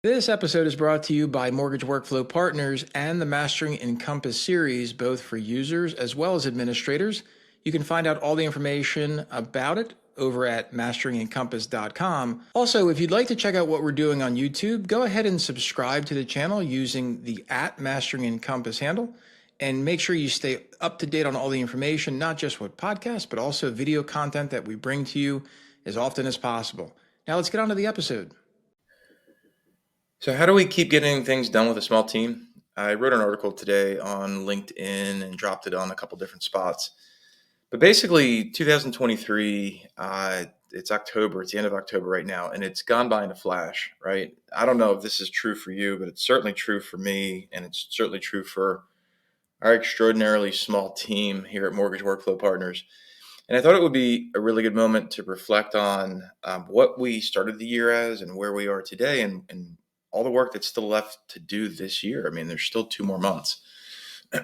This episode is brought to you by Mortgage Workflow Partners and the Mastering Encompass series, both for users as well as administrators. You can find out all the information about it over at masterengencompass.com. Also, if you'd like to check out what we're doing on YouTube, go ahead and subscribe to the channel using the @MasteringEncompass handle. And make sure you stay up to date on all the information, not just with podcasts, but also video content that we bring to you as often as possible. Now let's get on to the episode. So how do we keep getting things done with a small team? I wrote an article today on LinkedIn and dropped it on a couple different spots. But basically, 2023, it's October. It's the end of October right now, and it's gone by in a flash, right? I don't know if this is true for you, but it's certainly true for me, and it's certainly true for our extraordinarily small team here at Mortgage Workflow Partners. And I thought it would be a really good moment to reflect on what we started the year as and where we are today and all the work that's still left to do this year. I mean, there's still 2 more months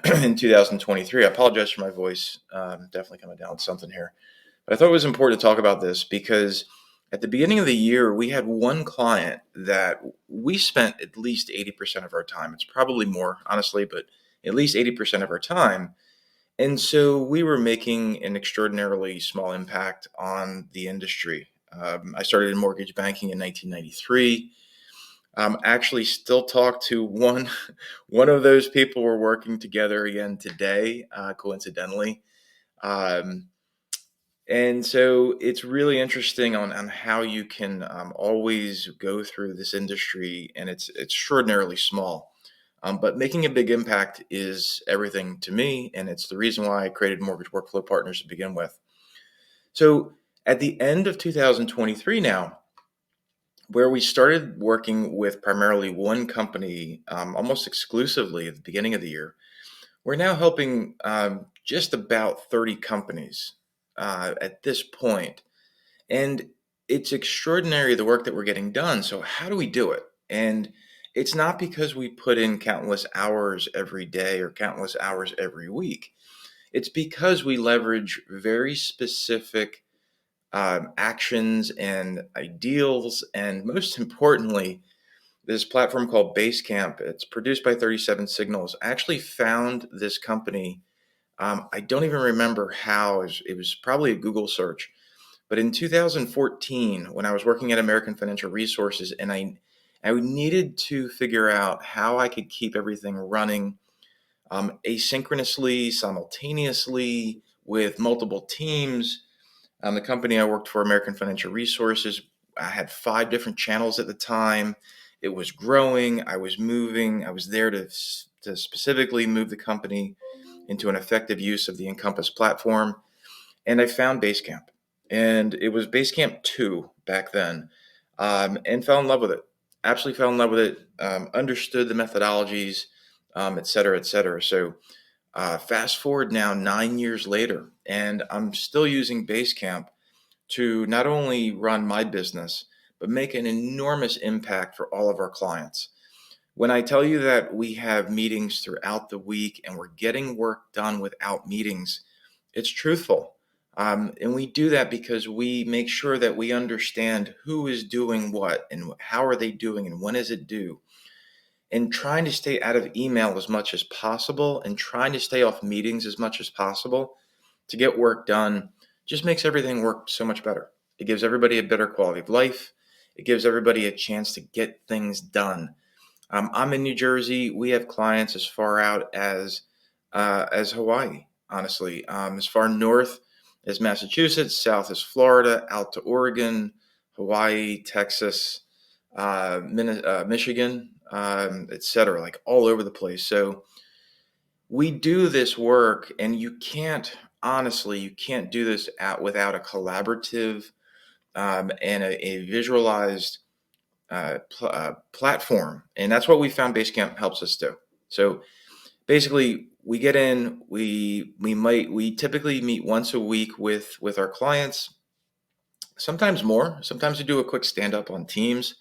in 2023. I apologize for my voice. Definitely coming down with something here. But I thought it was important to talk about this because at the beginning of the year, we had one client that we spent at least 80% of our time. It's probably more, honestly, but at least 80% of our time. And so we were making an extraordinarily small impact on the industry. I started in mortgage banking in 1993. Actually still talk to one of those people. We're working together again today, coincidentally. Um, and so it's really interesting on how you can always go through this industry, and it's extraordinarily small. But making a big impact is everything to me, and it's the reason why I created Mortgage Workflow Partners to begin with. So at the end of 2023 now, where we started working with primarily one company almost exclusively at the beginning of the year, we're now helping just about 30 companies at this point. And it's extraordinary the work that we're getting done. So, how do we do it? And it's not because we put in countless hours every day or countless hours every week. It's because we leverage very specific actions and ideals, and most importantly, this platform called Basecamp. It's produced by 37 Signals. I actually found this company. I don't even remember how. It was probably a Google search. But in 2014, when I was working at American Financial Resources, and I needed to figure out how I could keep everything running asynchronously, simultaneously, with multiple teams. The company I worked for, American Financial Resources, I had 5 different channels at the time. It was growing. I was moving. I was there to specifically move the company into an effective use of the Encompass platform. And I found Basecamp. And it was Basecamp 2 back then, and fell in love with it. Absolutely fell in love with it, understood the methodologies, et cetera, et cetera. So fast forward now 9 years later, and I'm still using Basecamp to not only run my business, but make an enormous impact for all of our clients. When I tell you that we have meetings throughout the week and we're getting work done without meetings, it's truthful. And we do that because we make sure that we understand who is doing what and how are they doing and when is it due. And trying to stay out of email as much as possible and trying to stay off meetings as much as possible to get work done just makes everything work so much better. It gives everybody a better quality of life. It gives everybody a chance to get things done. I'm in New Jersey. We have clients as far out as Hawaii, honestly, as far north as Massachusetts, south as Florida, out to Oregon, Hawaii, Texas, Michigan, etc., like all over the place. So we do this work, and you can't do this without a collaborative and a visualized platform. And that's what we found Basecamp helps us do. So basically, we get in, we typically meet once a week with our clients, sometimes more. Sometimes we do a quick stand up on Teams.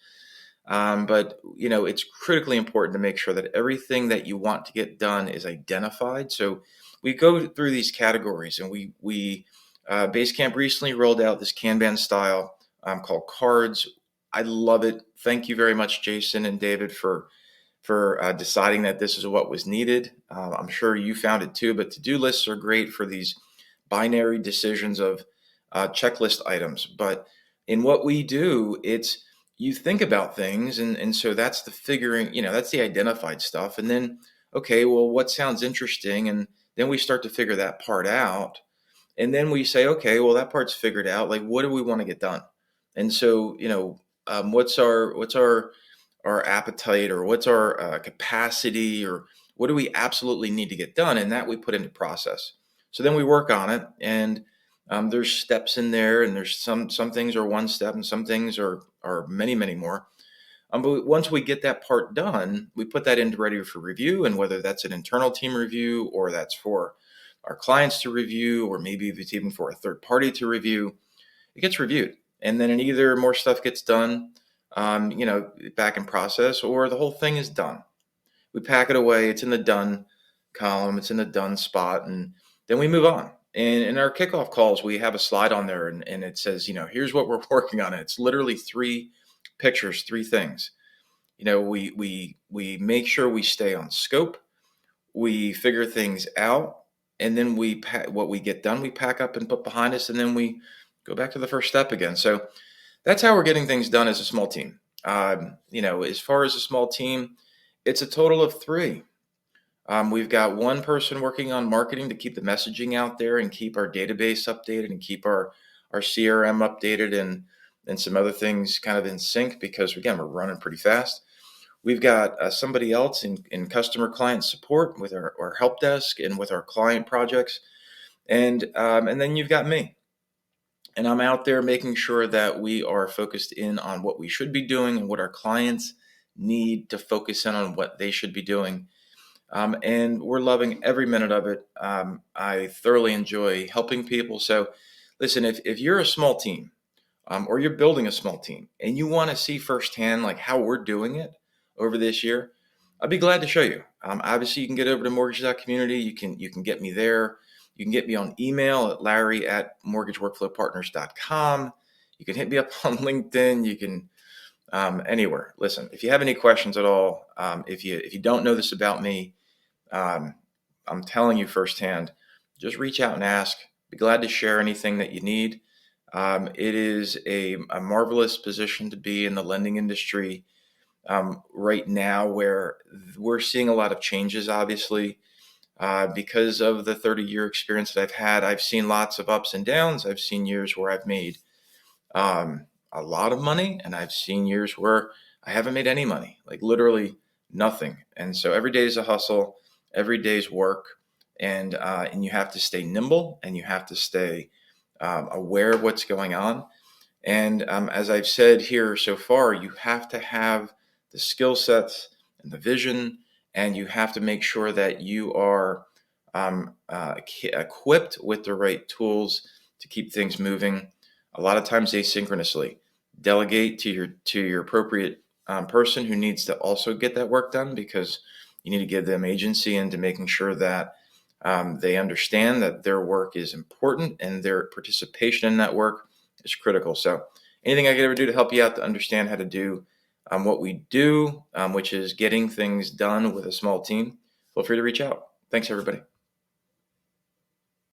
But it's critically important to make sure that everything that you want to get done is identified. So we go through these categories, and we Basecamp recently rolled out this Kanban style called cards. I love it. Thank you very much, Jason and David, for deciding that this is what was needed. I'm sure you found it too, but to-do lists are great for these binary decisions of checklist items. But in what we do, it's you think about things, and so that's the figuring, that's the identified stuff. And then, okay, well, what sounds interesting? And then we start to figure that part out. And then we say, okay, well, that part's figured out. Like, what do we want to get done? And so, what's our appetite, or what's our capacity, or what do we absolutely need to get done, and that we put into process. So then we work on it, and there's steps in there, and there's some things are one step, and some things are many, many more. But once we get that part done, we put that into ready for review, and whether that's an internal team review, or that's for our clients to review, or maybe if it's even for a third party to review, it gets reviewed. And then either more stuff gets done, back in process, or the whole thing is done. We pack it away. It's in the done column. It's in the done spot. And then we move on. And in our kickoff calls, we have a slide on there, and it says, here's what we're working on. It's literally 3 pictures, 3 things. We make sure we stay on scope. We figure things out, and then what we get done, we pack up and put behind us, and then we go back to the first step again. So that's how we're getting things done as a small team. As far as a small team, it's a total of 3. We've got one person working on marketing to keep the messaging out there and keep our database updated and keep our CRM updated, and some other things kind of in sync, because again, we're running pretty fast. We've got somebody else in customer client support with our help desk and with our client projects. And then you've got me. And I'm out there making sure that we are focused in on what we should be doing and what our clients need to focus in on what they should be doing. And we're loving every minute of it. I thoroughly enjoy helping people. So listen, if you're a small team, or you're building a small team, and you want to see firsthand like how we're doing it over this year, I'd be glad to show you. Obviously, you can get over to mortgage.community. You can get me there. You can get me on email at larry@mortgageworkflowpartners.com. You can hit me up on LinkedIn. You can anywhere. Listen, if you have any questions at all, if you don't know this about me, I'm telling you firsthand, just reach out and ask. Be glad to share anything that you need. It is a marvelous position to be in the lending industry right now, where we're seeing a lot of changes, obviously, because of the 30-year experience that I've had. I've seen lots of ups and downs. I've seen years where I've made a lot of money, and I've seen years where I haven't made any money, like literally nothing. And so every day is a hustle, every day's work, and you have to stay nimble, and you have to stay aware of what's going on. And as I've said here so far, you have to have the skill sets and the vision, and you have to make sure that you are equipped with the right tools to keep things moving. A lot of times asynchronously. Delegate to your appropriate person who needs to also get that work done, because you need to give them agency into making sure that they understand that their work is important and their participation in that work is critical. So anything I can ever do to help you out to understand how to do what we do, which is getting things done with a small team, feel free to reach out. Thanks, everybody.